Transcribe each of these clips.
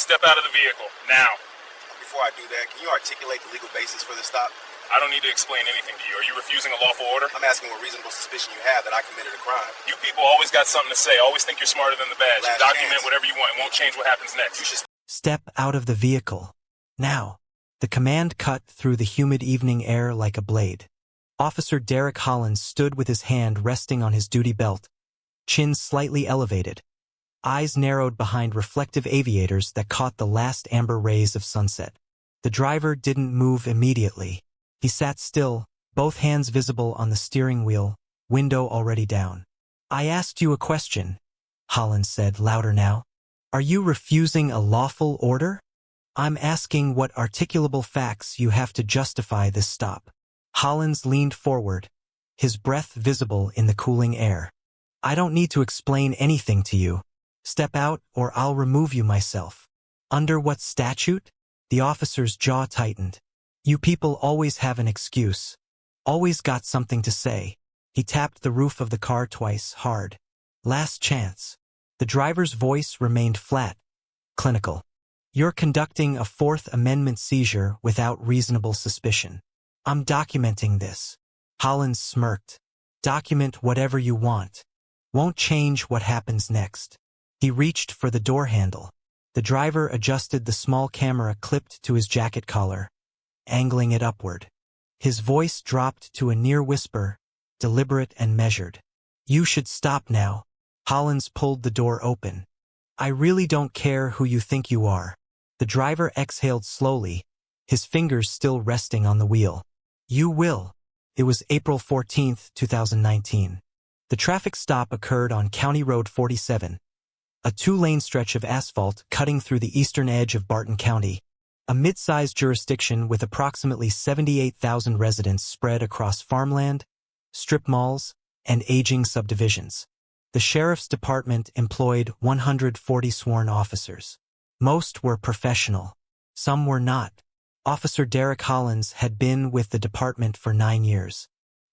Step out of the vehicle, now. Before I do that, can you articulate the legal basis for this stop? I don't need to explain anything to you. Are you refusing a lawful order? I'm asking what reasonable suspicion you have that I committed a crime. You people always got something to say. Always think you're smarter than the badge. Last Document chance. whatever you want. It won't change what happens next. You should Step out of the vehicle. Now. The command cut through the humid evening air like a blade. Officer Derek Hollins stood with his hand resting on his duty belt, chin slightly elevated, eyes narrowed behind reflective aviators that caught the last amber rays of sunset. The driver didn't move immediately. He sat still, both hands visible on the steering wheel, window already down. "I asked you a question," Hollins said, louder now. "Are you refusing a lawful order? I'm asking what articulable facts you have to justify this stop." Hollins leaned forward, his breath visible in the cooling air. "I don't need to explain anything to you. Step out or I'll remove you myself." "Under what statute?" The officer's jaw tightened. "You people always have an excuse. Always got something to say." He tapped the roof of the car twice, hard. "Last chance." The driver's voice remained flat, clinical. "You're conducting a Fourth Amendment seizure without reasonable suspicion. I'm documenting this." Hollins smirked. "Document whatever you want. Won't change what happens next." He reached for the door handle. The driver adjusted the small camera clipped to his jacket collar, angling it upward. His voice dropped to a near whisper, deliberate and measured. "You should stop now." Hollins pulled the door open. "I really don't care who you think you are." The driver exhaled slowly, his fingers still resting on the wheel. "You will." It was April 14, 2019. The traffic stop occurred on County Road 47, a two-lane stretch of asphalt cutting through the eastern edge of Barton County, a mid-sized jurisdiction with approximately 78,000 residents spread across farmland, strip malls, and aging subdivisions. The sheriff's department employed 140 sworn officers. Most were professional. Some were not. Officer Derek Hollins had been with the department for 9 years.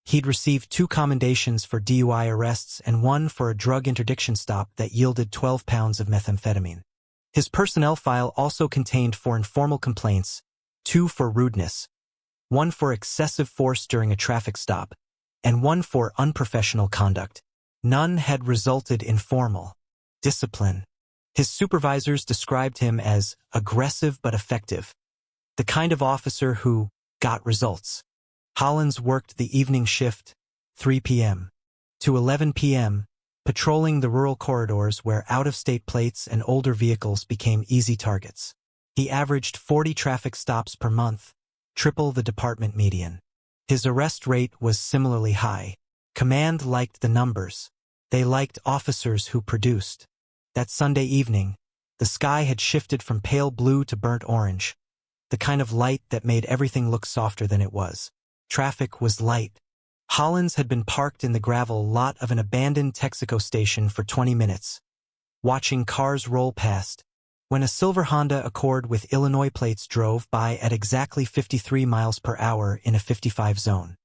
He'd received 2 commendations for DUI arrests and 1 for a drug interdiction stop that yielded 12 pounds of methamphetamine. His personnel file also contained 4 informal complaints, 2 for rudeness, 1 for excessive force during a traffic stop, and 1 for unprofessional conduct. None had resulted in formal discipline. His supervisors described him as aggressive but effective, the kind of officer who got results. Hollins worked the evening shift, 3 p.m. to 11 p.m., patrolling the rural corridors where out-of-state plates and older vehicles became easy targets. He averaged 40 traffic stops per month, triple the department median. His arrest rate was similarly high. Command liked the numbers. They liked officers who produced. That Sunday evening, the sky had shifted from pale blue to burnt orange, the kind of light that made everything look softer than it was. Traffic was light. Hollins had been parked in the gravel lot of an abandoned Texaco station for 20 minutes, watching cars roll past, when a silver Honda Accord with Illinois plates drove by at exactly 53 miles per hour in a 55 zone.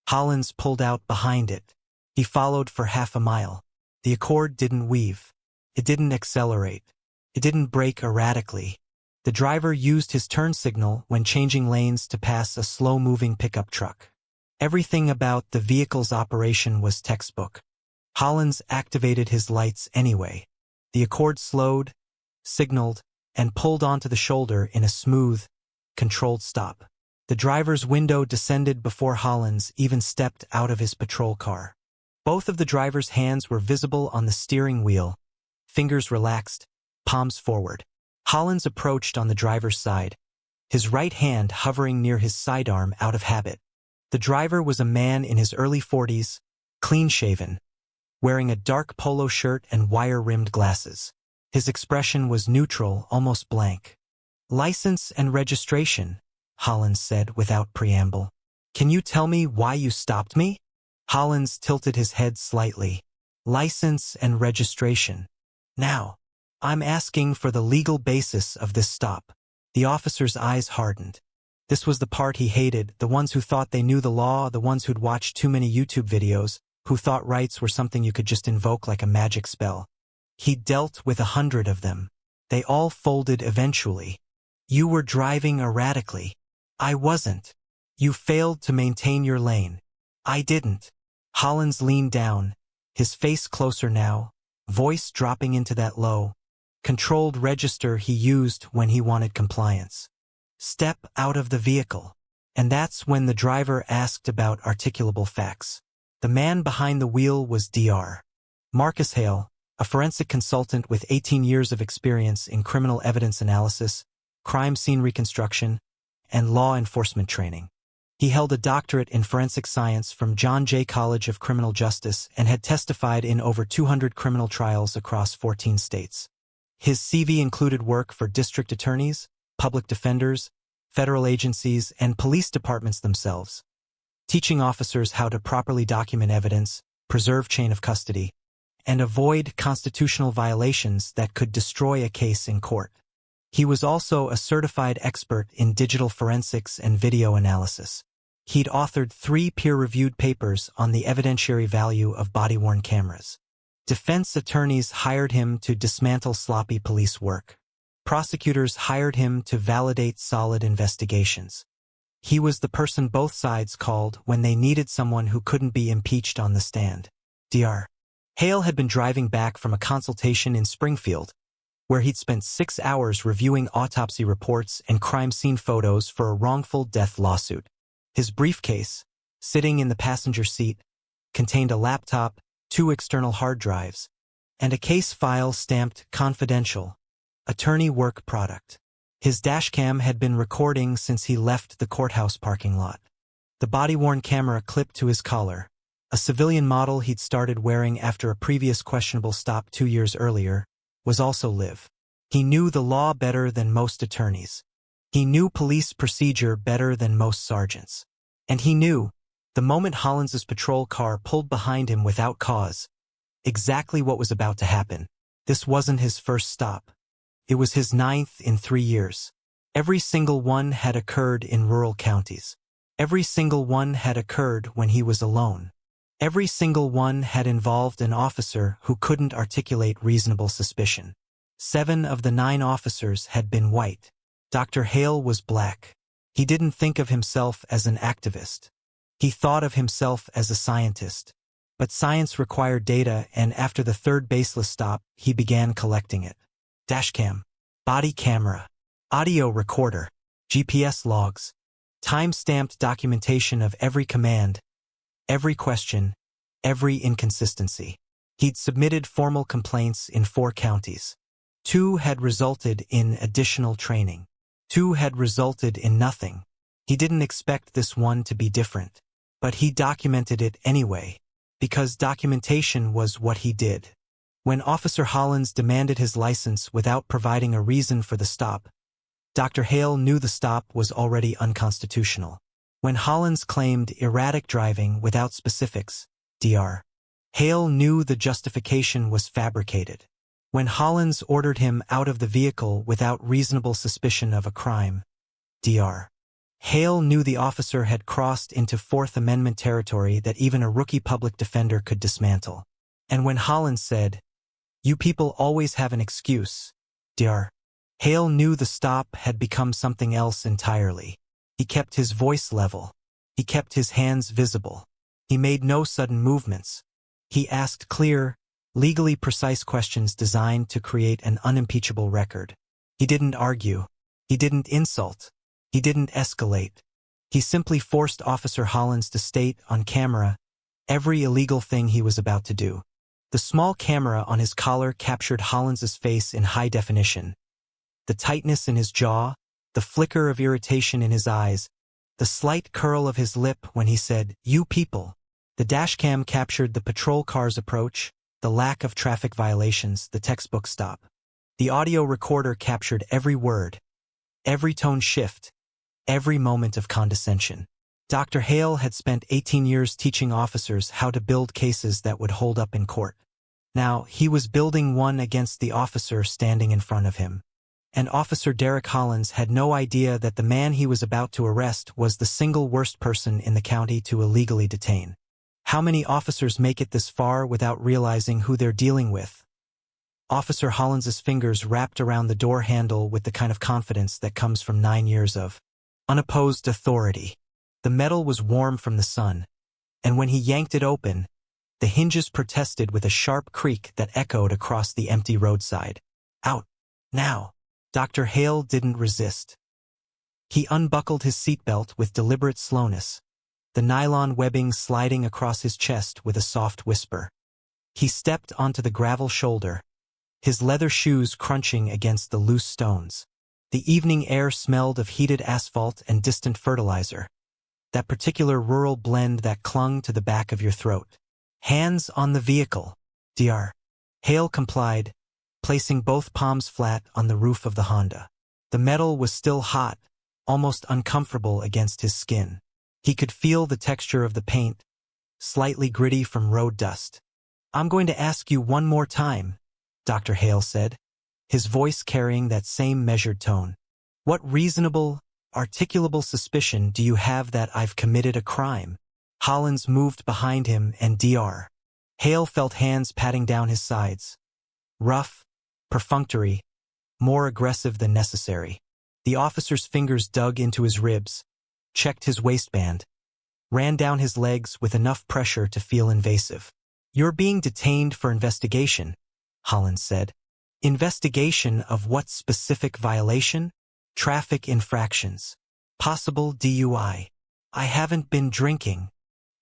Hollins pulled out behind it. He followed for half a mile. The Accord didn't weave. It didn't accelerate. It didn't brake erratically. The driver used his turn signal when changing lanes to pass a slow-moving pickup truck. Everything about the vehicle's operation was textbook. Hollins activated his lights anyway. The Accord slowed, signaled, and pulled onto the shoulder in a smooth, controlled stop. The driver's window descended before Hollins even stepped out of his patrol car. Both of the driver's hands were visible on the steering wheel, fingers relaxed, palms forward. Hollins approached on the driver's side, his right hand hovering near his sidearm out of habit. The driver was a man in his early 40s, clean-shaven, wearing a dark polo shirt and wire-rimmed glasses. His expression was neutral, almost blank. "License and registration," Hollins said without preamble. "Can you tell me why you stopped me?" Hollins tilted his head slightly. "License and registration. Now, I'm asking for the legal basis of this stop." The officer's eyes hardened. This was the part he hated, the ones who thought they knew the law, the ones who'd watched too many YouTube videos, who thought rights were something you could just invoke like a magic spell. He'd dealt with 100 of them. They all folded eventually. You were driving erratically. I wasn't. You failed to maintain your lane. I didn't. Hollins leaned down, his face closer now, voice dropping into that low, controlled register he used when he wanted compliance. Step out of the vehicle. And that's when the driver asked about articulable facts. The man behind the wheel was Dr. Marcus Hale, a forensic consultant with 18 years of experience in criminal evidence analysis, crime scene reconstruction, and law enforcement training. He held a doctorate in forensic science from John Jay College of Criminal Justice and had testified in over 200 criminal trials across 14 states. His CV included work for district attorneys, public defenders, federal agencies, and police departments themselves, teaching officers how to properly document evidence, preserve chain of custody, and avoid constitutional violations that could destroy a case in court. He was also a certified expert in digital forensics and video analysis. He'd authored 3 peer-reviewed papers on the evidentiary value of body-worn cameras. Defense attorneys hired him to dismantle sloppy police work. Prosecutors hired him to validate solid investigations. He was the person both sides called when they needed someone who couldn't be impeached on the stand. Dr. Hale had been driving back from a consultation in Springfield, where he'd spent 6 hours reviewing autopsy reports and crime scene photos for a wrongful death lawsuit. His briefcase, sitting in the passenger seat, contained a laptop, 2 external hard drives, and a case file stamped confidential, attorney work product. His dashcam had been recording since he left the courthouse parking lot. The body-worn camera clipped to his collar, a civilian model he'd started wearing after a previous questionable stop 2 years earlier, was also live. He knew the law better than most attorneys. He knew police procedure better than most sergeants. And he knew, the moment Hollins's patrol car pulled behind him without cause, exactly what was about to happen. This wasn't his first stop. It was his 9th in 3 years. Every single one had occurred in rural counties. Every single one had occurred when he was alone. Every single one had involved an officer who couldn't articulate reasonable suspicion. 7 of the 9 officers had been white. Dr. Hale was black. He didn't think of himself as an activist. He thought of himself as a scientist. But science required data, and after the 3rd baseless stop, he began collecting it. Dashcam, body camera, audio recorder, GPS logs, time-stamped documentation of every command, every question, every inconsistency. He'd submitted formal complaints in 4 counties. 2 had resulted in additional training. 2 had resulted in nothing. He didn't expect this one to be different, but he documented it anyway, because documentation was what he did. When Officer Hollins demanded his license without providing a reason for the stop, Dr. Hale knew the stop was already unconstitutional. When Hollins claimed erratic driving without specifics, Dr. Hale knew the justification was fabricated. When Hollins ordered him out of the vehicle without reasonable suspicion of a crime, Dr. Hale knew the officer had crossed into Fourth Amendment territory that even a rookie public defender could dismantle. And when Hollins said, "You people always have an excuse," Dr. Hale knew the stop had become something else entirely. He kept his voice level. He kept his hands visible. He made no sudden movements. He asked clear, legally precise questions designed to create an unimpeachable record. He didn't argue. He didn't insult. He didn't escalate. He simply forced Officer Hollins to state on camera every illegal thing he was about to do. The small camera on his collar captured Hollins's face in high definition. The tightness in his jaw, the flicker of irritation in his eyes, the slight curl of his lip when he said, "You people." The dashcam captured the patrol car's approach, the lack of traffic violations, the textbook stop. The audio recorder captured every word, every tone shift, every moment of condescension. Dr. Hale had spent 18 years teaching officers how to build cases that would hold up in court. Now, he was building one against the officer standing in front of him. And Officer Derek Hollins had no idea that the man he was about to arrest was the single worst person in the county to illegally detain. How many officers make it this far without realizing who they're dealing with? Officer Hollins's fingers wrapped around the door handle with the kind of confidence that comes from 9 years of unopposed authority. The metal was warm from the sun, and when he yanked it open, the hinges protested with a sharp creak that echoed across the empty roadside. Out. Now. Dr. Hale didn't resist. He unbuckled his seatbelt with deliberate slowness, the nylon webbing sliding across his chest with a soft whisper. He stepped onto the gravel shoulder, his leather shoes crunching against the loose stones. The evening air smelled of heated asphalt and distant fertilizer, that particular rural blend that clung to the back of your throat. Hands on the vehicle, Dr. Hale complied, placing both palms flat on the roof of the Honda. The metal was still hot, almost uncomfortable against his skin. He could feel the texture of the paint, slightly gritty from road dust. "I'm going to ask you one more time," Dr. Hale said, his voice carrying that same measured tone. "What reasonable, articulable suspicion do you have that I've committed a crime?" Hollins moved behind him and Dr. Hale felt hands patting down his sides. Rough, perfunctory, more aggressive than necessary. The officer's fingers dug into his ribs, checked his waistband, ran down his legs with enough pressure to feel invasive. "You're being detained for investigation," Hollins said. "Investigation of what specific violation?" "Traffic infractions. Possible DUI. I haven't been drinking."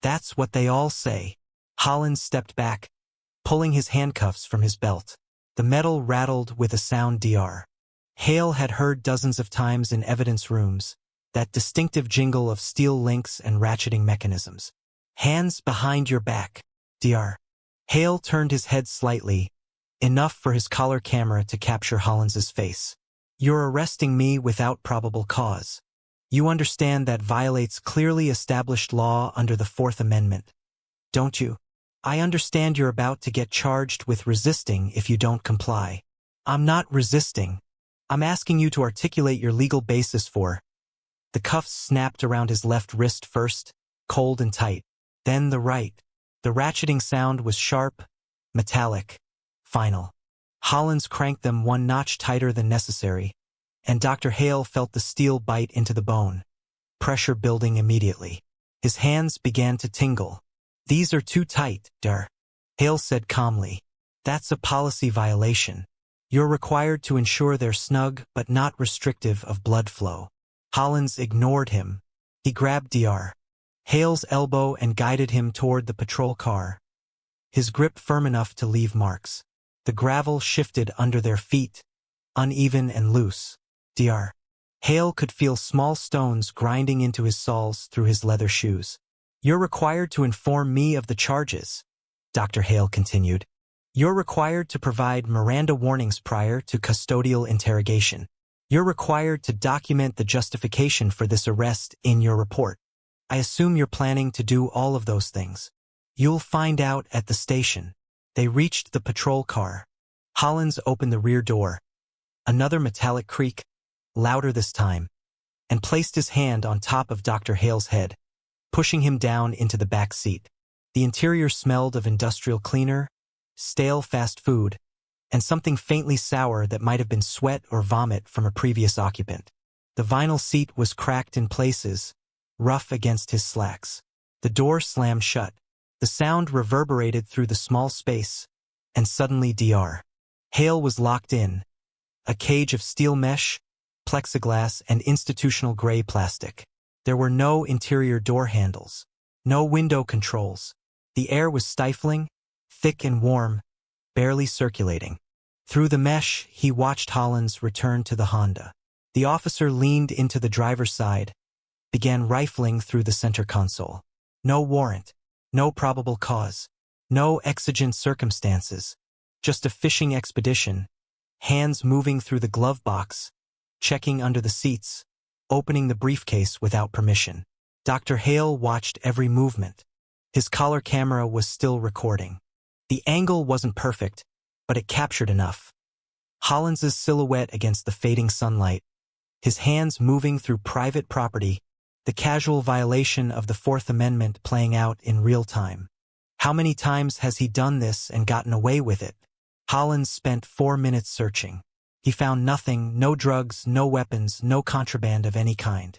"That's what they all say." Hollins stepped back, pulling his handcuffs from his belt. The metal rattled with a sound Dr. Hale had heard dozens of times in evidence rooms, that distinctive jingle of steel links and ratcheting mechanisms. "Hands behind your back." Dr. Hale turned his head slightly, enough for his collar camera to capture Hollins's face. "You're arresting me without probable cause. You understand that violates clearly established law under the Fourth Amendment, don't you? I understand you're about to get charged with resisting if you don't comply." "I'm not resisting. I'm asking you to articulate your legal basis for." The cuffs snapped around his left wrist first, cold and tight, then the right. The ratcheting sound was sharp, metallic, final. Hollins cranked them one notch tighter than necessary, and Dr. Hale felt the steel bite into the bone, pressure building immediately. His hands began to tingle. "These are too tight, Dr. Hale said calmly. "That's a policy violation. You're required to ensure they're snug but not restrictive of blood flow." Hollins ignored him. He grabbed Dr. Hale's elbow and guided him toward the patrol car, his grip firm enough to leave marks. The gravel shifted under their feet, uneven and loose. Dr. Hale could feel small stones grinding into his soles through his leather shoes. "You're required to inform me of the charges," Dr. Hale continued. "You're required to provide Miranda warnings prior to custodial interrogation. You're required to document the justification for this arrest in your report. I assume you're planning to do all of those things. You'll find out at the station." They reached the patrol car. Hollins opened the rear door, another metallic creak, louder this time, and placed his hand on top of Dr. Hale's head, pushing him down into the back seat. The interior smelled of industrial cleaner, stale fast food, and something faintly sour that might have been sweat or vomit from a previous occupant. The vinyl seat was cracked in places, rough against his slacks. The door slammed shut. The sound reverberated through the small space, and suddenly Dr. Hale was locked in, a cage of steel mesh, plexiglass, and institutional gray plastic. There were no interior door handles, no window controls. The air was stifling, thick and warm, barely circulating. Through the mesh, he watched Hollins return to the Honda. The officer leaned into the driver's side, began rifling through the center console. No warrant, no probable cause, no exigent circumstances, just a fishing expedition, hands moving through the glove box, checking under the seats, opening the briefcase without permission. Dr. Hale watched every movement. His collar camera was still recording. The angle wasn't perfect, but it captured enough. Hollins's silhouette against the fading sunlight, his hands moving through private property, the casual violation of the Fourth Amendment playing out in real time. How many times has he done this and gotten away with it? Hollins spent 4 minutes searching. He found nothing, no drugs, no weapons, no contraband of any kind.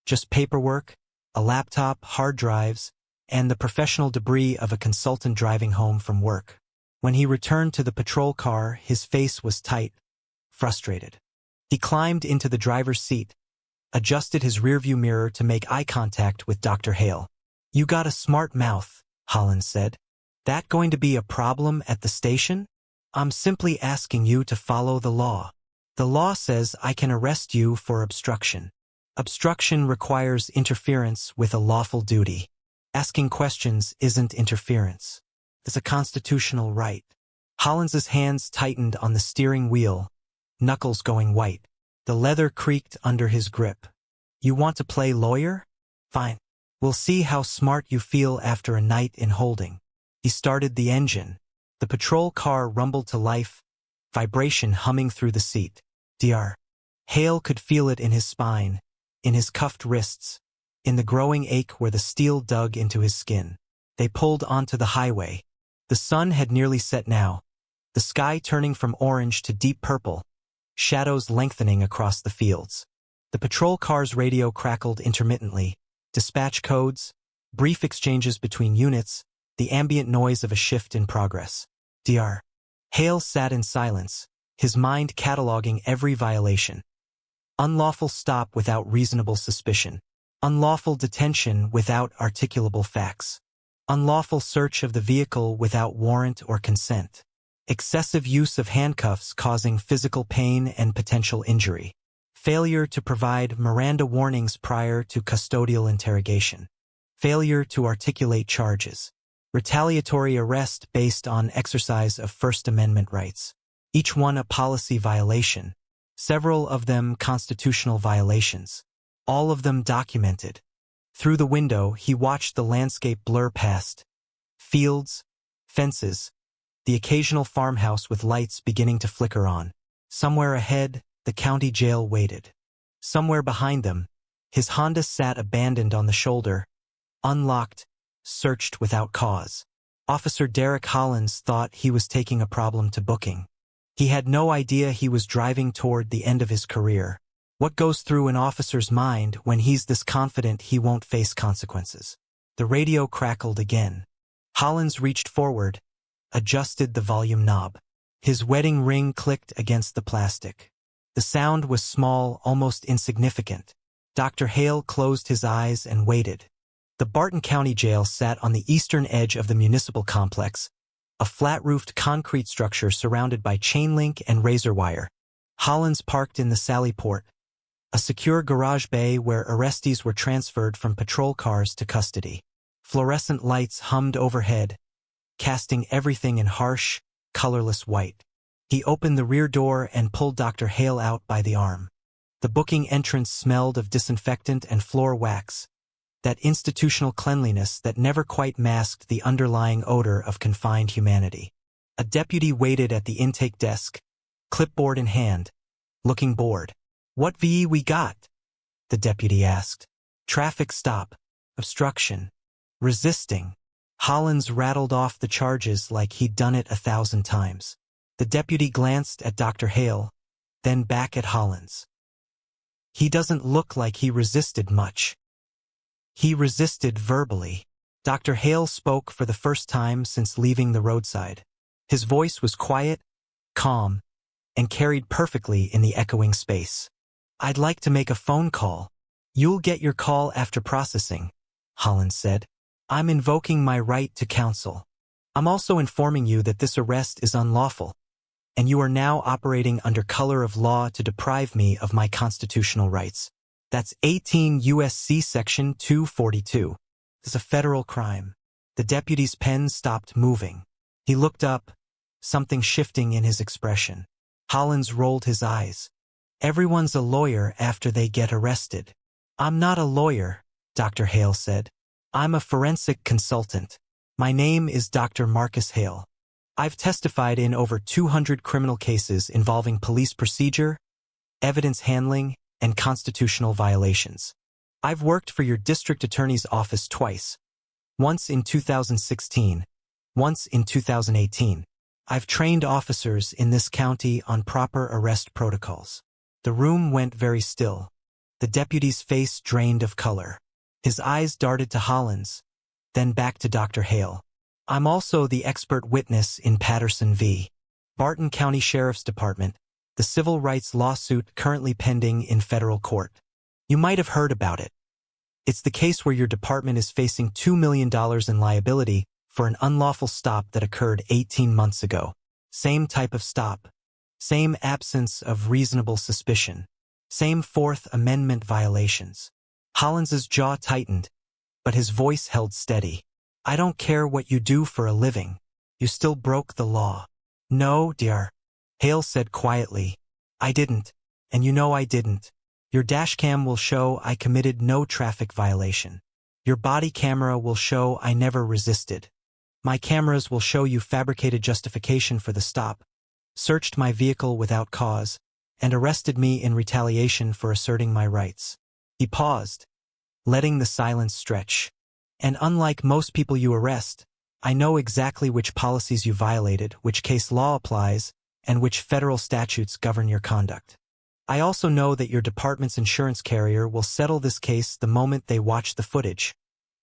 Just paperwork, a laptop, hard drives, and the professional debris of a consultant driving home from work. When he returned to the patrol car, his face was tight, frustrated. He climbed into the driver's seat, adjusted his rearview mirror to make eye contact with Dr. Hale. "You got a smart mouth," Hollins said. "That going to be a problem at the station? I'm simply asking you to follow the law. The law says I can arrest you for obstruction. Obstruction requires interference with a lawful duty. Asking questions isn't interference. It's a constitutional right." Hollins's hands tightened on the steering wheel, knuckles going white. The leather creaked under his grip. "You want to play lawyer? Fine. We'll see how smart you feel after a night in holding." He started the engine. The patrol car rumbled to life, vibration humming through the seat. Dr. Hale could feel it in his spine, in his cuffed wrists, in the growing ache where the steel dug into his skin. They pulled onto the highway. The sun had nearly set now, the sky turning from orange to deep purple, shadows lengthening across the fields. The patrol car's radio crackled intermittently, dispatch codes, brief exchanges between units, the ambient noise of a shift in progress. Dr. Hale sat in silence, his mind cataloging every violation. Unlawful stop without reasonable suspicion. Unlawful detention without articulable facts. Unlawful search of the vehicle without warrant or consent. Excessive use of handcuffs causing physical pain and potential injury. Failure to provide Miranda warnings prior to custodial interrogation. Failure to articulate charges. Retaliatory arrest based on exercise of First Amendment rights. Each one a policy violation. Several of them constitutional violations. All of them documented. Through the window, he watched the landscape blur past. Fields, fences, the occasional farmhouse with lights beginning to flicker on. Somewhere ahead, the county jail waited. Somewhere behind them, his Honda sat abandoned on the shoulder, unlocked, searched without cause. Officer Derek Hollins thought he was taking a problem to booking. He had no idea he was driving toward the end of his career. What goes through an officer's mind when he's this confident he won't face consequences? The radio crackled again. Hollins reached forward, adjusted the volume knob. His wedding ring clicked against the plastic. The sound was small, almost insignificant. Dr. Hale closed his eyes and waited. The Barton County Jail sat on the eastern edge of the municipal complex, a flat-roofed concrete structure surrounded by chain link and razor wire. Hollins parked in the Sally Port, a secure garage bay where arrestees were transferred from patrol cars to custody. Fluorescent lights hummed overhead, casting everything in harsh, colorless white. He opened the rear door and pulled Dr. Hale out by the arm. The booking entrance smelled of disinfectant and floor wax, that institutional cleanliness that never quite masked the underlying odor of confined humanity. A deputy waited at the intake desk, clipboard in hand, looking bored. "What VE we got?" the deputy asked. "Traffic stop, obstruction, resisting." Hollins rattled off the charges like he'd done it 1,000 times. The deputy glanced at Dr. Hale, then back at Hollins. "He doesn't look like he resisted much." "He resisted verbally." Dr. Hale spoke for the first time since leaving the roadside. His voice was quiet, calm, and carried perfectly in the echoing space. "I'd like to make a phone call." "You'll get your call after processing," Hollins said. "I'm invoking my right to counsel. I'm also informing you that this arrest is unlawful, and you are now operating under color of law to deprive me of my constitutional rights. That's 18 U.S.C. Section 242. It's a federal crime." The deputy's pen stopped moving. He looked up, something shifting in his expression. Hollins rolled his eyes. "Everyone's a lawyer after they get arrested." "I'm not a lawyer," Dr. Hale said. "I'm a forensic consultant. My name is Dr. Marcus Hale. I've testified in over 200 criminal cases involving police procedure, evidence handling, and constitutional violations. I've worked for your district attorney's office twice, once in 2016, once in 2018. I've trained officers in this county on proper arrest protocols. The room went very still. The deputy's face drained of color. His eyes darted to Hollins, then back to Dr. Hale. I'm also the expert witness in Patterson v. Barton County Sheriff's Department, the civil rights lawsuit currently pending in federal court. You might have heard about it. It's the case where your department is facing $2 million in liability for an unlawful stop that occurred 18 months ago. Same type of stop. Same absence of reasonable suspicion. Same Fourth Amendment violations. Hollins's jaw tightened, but his voice held steady. I don't care what you do for a living. You still broke the law. No, dear. Hale said quietly. I didn't, and you know I didn't. Your dashcam will show I committed no traffic violation. Your body camera will show I never resisted. My cameras will show you fabricated justification for the stop, searched my vehicle without cause, and arrested me in retaliation for asserting my rights. He paused, letting the silence stretch. And unlike most people you arrest, I know exactly which policies you violated, which case law applies, and which federal statutes govern your conduct. I also know that your department's insurance carrier will settle this case the moment they watch the footage,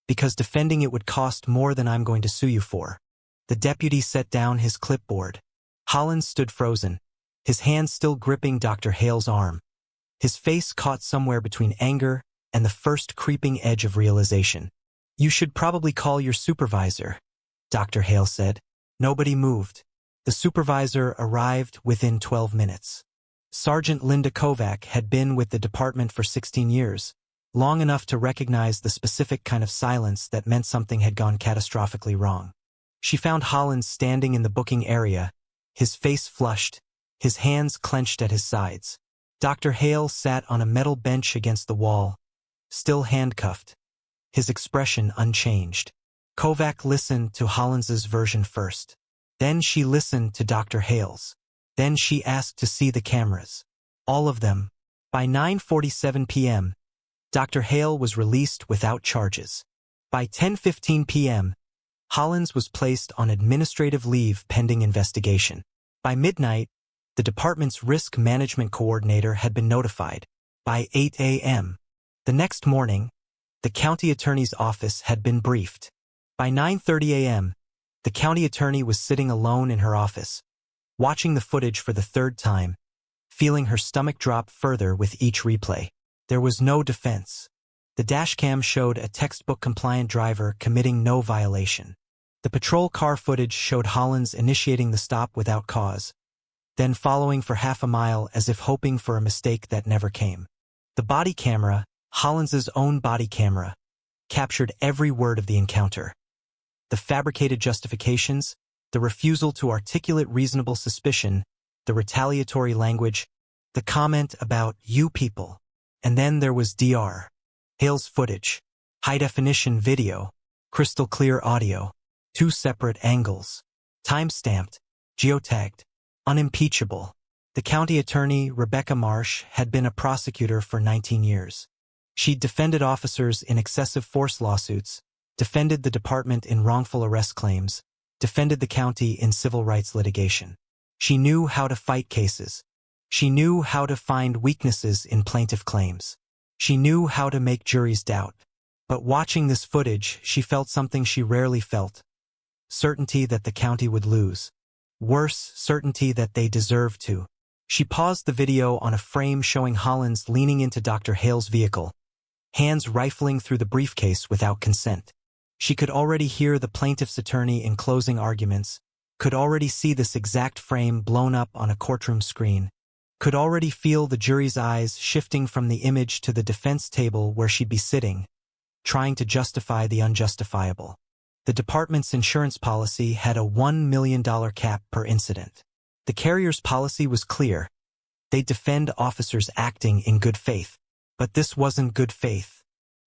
because defending it would cost more than I'm going to sue you for. The deputy set down his clipboard. Hollins stood frozen, his hand still gripping Dr. Hale's arm. His face caught somewhere between anger and the first creeping edge of realization. You should probably call your supervisor, Dr. Hale said. Nobody moved. The supervisor arrived within 12 minutes. Sergeant Linda Kovac had been with the department for 16 years, long enough to recognize the specific kind of silence that meant something had gone catastrophically wrong. She found Hollins standing in the booking area, his face flushed, his hands clenched at his sides. Dr. Hale sat on a metal bench against the wall, still handcuffed, his expression unchanged. Kovac listened to Hollins's version first. Then she listened to Dr. Hale's. Then she asked to see the cameras. All of them. By 9:47 p.m., Dr. Hale was released without charges. By 10:15 p.m., Hollins was placed on administrative leave pending investigation. By midnight, the department's risk management coordinator had been notified. By 8 a.m. the next morning, the county attorney's office had been briefed. By 9:30 a.m., the county attorney was sitting alone in her office, watching the footage for the third time, feeling her stomach drop further with each replay. There was no defense. The dashcam showed a textbook-compliant driver committing no violation. The patrol car footage showed Hollins initiating the stop without cause, then following for half a mile as if hoping for a mistake that never came. The body camera, Hollins's own body camera, captured every word of the encounter. The fabricated justifications, the refusal to articulate reasonable suspicion, the retaliatory language, the comment about you people. And then there was Dr. Hale's footage, high-definition video, crystal-clear audio, 2 separate angles, time-stamped, geotagged, unimpeachable. The county attorney, Rebecca Marsh, had been a prosecutor for 19 years. She'd defended officers in excessive force lawsuits, defended the department in wrongful arrest claims, defended the county in civil rights litigation. She knew how to fight cases. She knew how to find weaknesses in plaintiff claims. She knew how to make juries doubt. But watching this footage, she felt something she rarely felt. Certainty that the county would lose. Worse, certainty that they deserved to. She paused the video on a frame showing Hollins leaning into Dr. Hale's vehicle, hands rifling through the briefcase without consent. She could already hear the plaintiff's attorney in closing arguments, could already see this exact frame blown up on a courtroom screen, could already feel the jury's eyes shifting from the image to the defense table where she'd be sitting, trying to justify the unjustifiable. The department's insurance policy had a $1 million cap per incident. The carrier's policy was clear. They'd defend officers acting in good faith. But this wasn't good faith.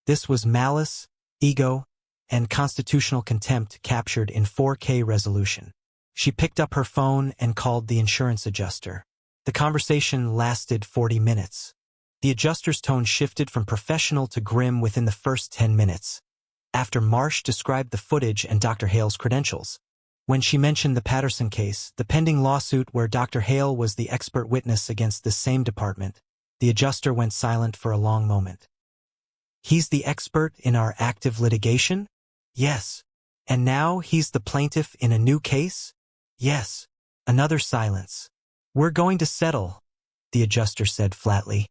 This was malice, ego, and constitutional contempt captured in 4K resolution. She picked up her phone and called the insurance adjuster. The conversation lasted 40 minutes. The adjuster's tone shifted from professional to grim within the first 10 minutes. After Marsh described the footage and Dr. Hale's credentials, When she mentioned the Patterson case, the pending lawsuit where Dr. Hale was the expert witness against this same department, the adjuster went silent for a long moment. He's the expert in our active litigation? Yes. And now he's the plaintiff in a new case? Yes. Another silence. We're going to settle, the adjuster said flatly.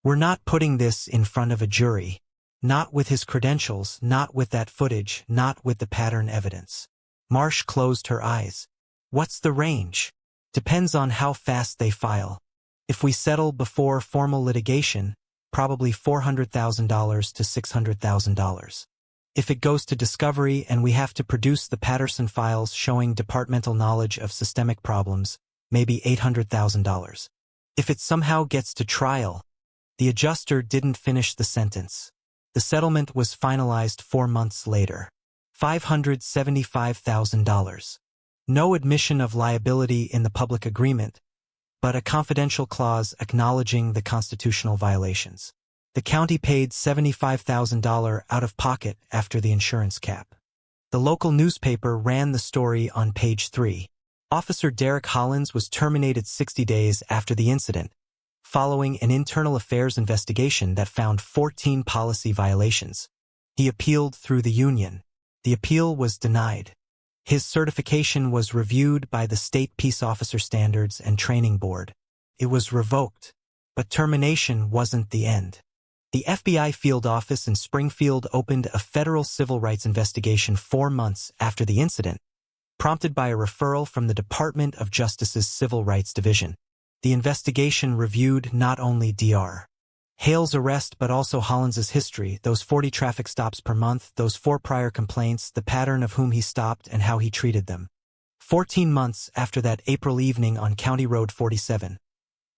We're not putting this in front of a jury. Not with his credentials, not with that footage, not with the pattern evidence. Marsh closed her eyes. What's the range? Depends on how fast they file. If we settle before formal litigation, probably $400,000 to $600,000. If it goes to discovery and we have to produce the Patterson files showing departmental knowledge of systemic problems, maybe $800,000. If it somehow gets to trial, the adjuster didn't finish the sentence. The settlement was finalized 4 months later. $575,000. No admission of liability in the public agreement, but a confidential clause acknowledging the constitutional violations. The county paid $75,000 out of pocket after the insurance cap. The local newspaper ran the story on page 3. Officer Derek Hollins was terminated 60 days after the incident, following an internal affairs investigation that found 14 policy violations. He appealed through the union. The appeal was denied. His certification was reviewed by the State Peace Officer Standards and Training Board. It was revoked, but termination wasn't the end. The FBI field office in Springfield opened a federal civil rights investigation 4 months after the incident, prompted by a referral from the Department of Justice's Civil Rights Division. The investigation reviewed not only Dr. Hale's arrest but also Hollins's history, those 40 traffic stops per month, those 4 prior complaints, the pattern of whom he stopped and how he treated them. 14 months after that April evening on County Road 47,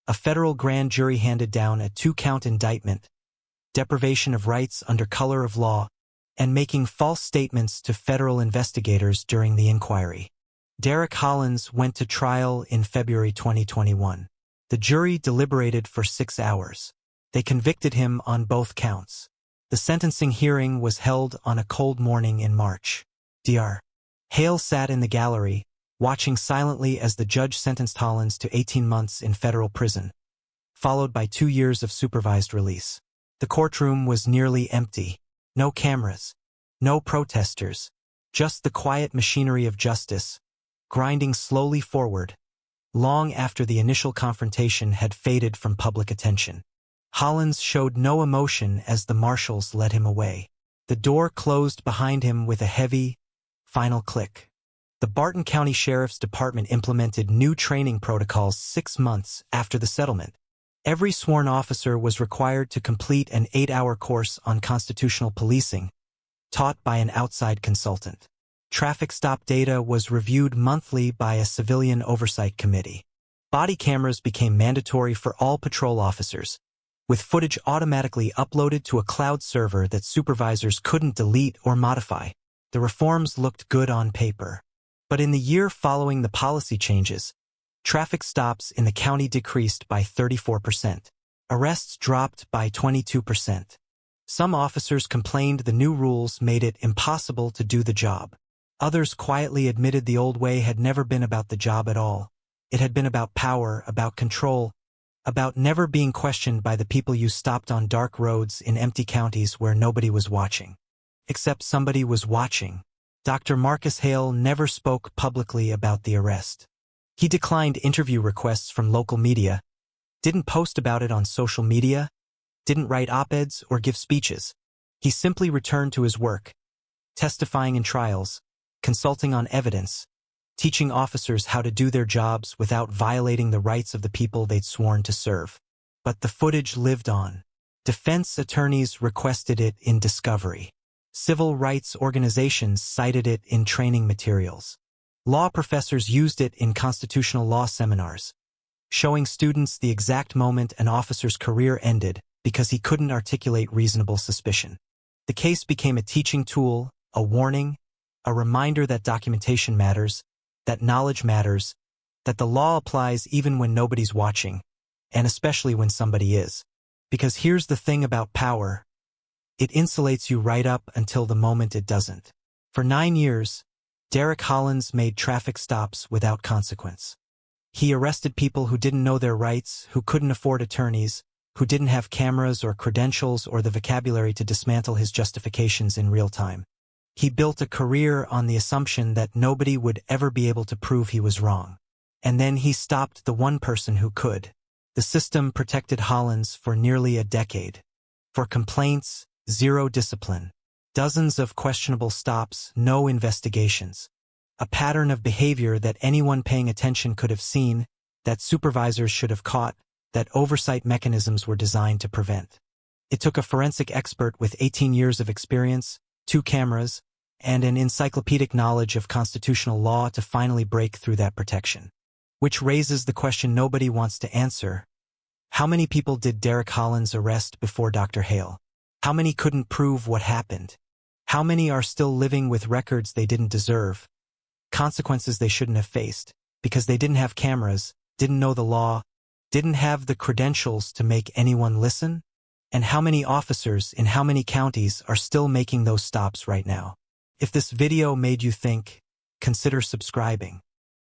a federal grand jury handed down a 2-count indictment, deprivation of rights under color of law, and making false statements to federal investigators during the inquiry. Derek Hollins went to trial in February 2021. The jury deliberated for 6 hours. They convicted him on both counts. The sentencing hearing was held on a cold morning in March. Dr. Hale sat in the gallery, watching silently as the judge sentenced Hollins to 18 months in federal prison, followed by 2 years of supervised release. The courtroom was nearly empty. No cameras, no protesters, just the quiet machinery of justice, grinding slowly forward, long after the initial confrontation had faded from public attention. Hollins showed no emotion as the marshals led him away. The door closed behind him with a heavy, final click. The Barton County Sheriff's Department implemented new training protocols 6 months after the settlement. Every sworn officer was required to complete an 8-hour course on constitutional policing, taught by an outside consultant. Traffic stop data was reviewed monthly by a civilian oversight committee. Body cameras became mandatory for all patrol officers, with footage automatically uploaded to a cloud server that supervisors couldn't delete or modify. The reforms looked good on paper. But in the year following the policy changes, traffic stops in the county decreased by 34%. Arrests dropped by 22%. Some officers complained the new rules made it impossible to do the job. Others quietly admitted the old way had never been about the job at all. It had been about power, about control, about never being questioned by the people you stopped on dark roads in empty counties where nobody was watching. Except somebody was watching. Dr. Marcus Hale never spoke publicly about the arrest. He declined interview requests from local media, didn't post about it on social media, didn't write op-eds or give speeches. He simply returned to his work, testifying in trials, consulting on evidence, teaching officers how to do their jobs without violating the rights of the people they'd sworn to serve. But the footage lived on. Defense attorneys requested it in discovery. Civil rights organizations cited it in training materials. Law professors used it in constitutional law seminars, showing students the exact moment an officer's career ended because he couldn't articulate reasonable suspicion. The case became a teaching tool, a warning, a reminder that documentation matters, that knowledge matters, that the law applies even when nobody's watching, and especially when somebody is. Because here's the thing about power. It insulates you right up until the moment it doesn't. For 9 years, Derek Hollins made traffic stops without consequence. He arrested people who didn't know their rights, who couldn't afford attorneys, who didn't have cameras or credentials or the vocabulary to dismantle his justifications in real time. He built a career on the assumption that nobody would ever be able to prove he was wrong. And then he stopped the one person who could. The system protected Hollins for nearly a decade. For complaints, zero discipline. Dozens of questionable stops, no investigations. A pattern of behavior that anyone paying attention could have seen, that supervisors should have caught, that oversight mechanisms were designed to prevent. It took a forensic expert with 18 years of experience, 2 cameras, and an encyclopedic knowledge of constitutional law to finally break through that protection. Which raises the question nobody wants to answer. How many people did Derek Hollins arrest before Dr. Hale? How many couldn't prove what happened? How many are still living with records they didn't deserve? Consequences they shouldn't have faced, because they didn't have cameras, didn't know the law, didn't have the credentials to make anyone listen? And how many officers in how many counties are still making those stops right now? If this video made you think, consider subscribing.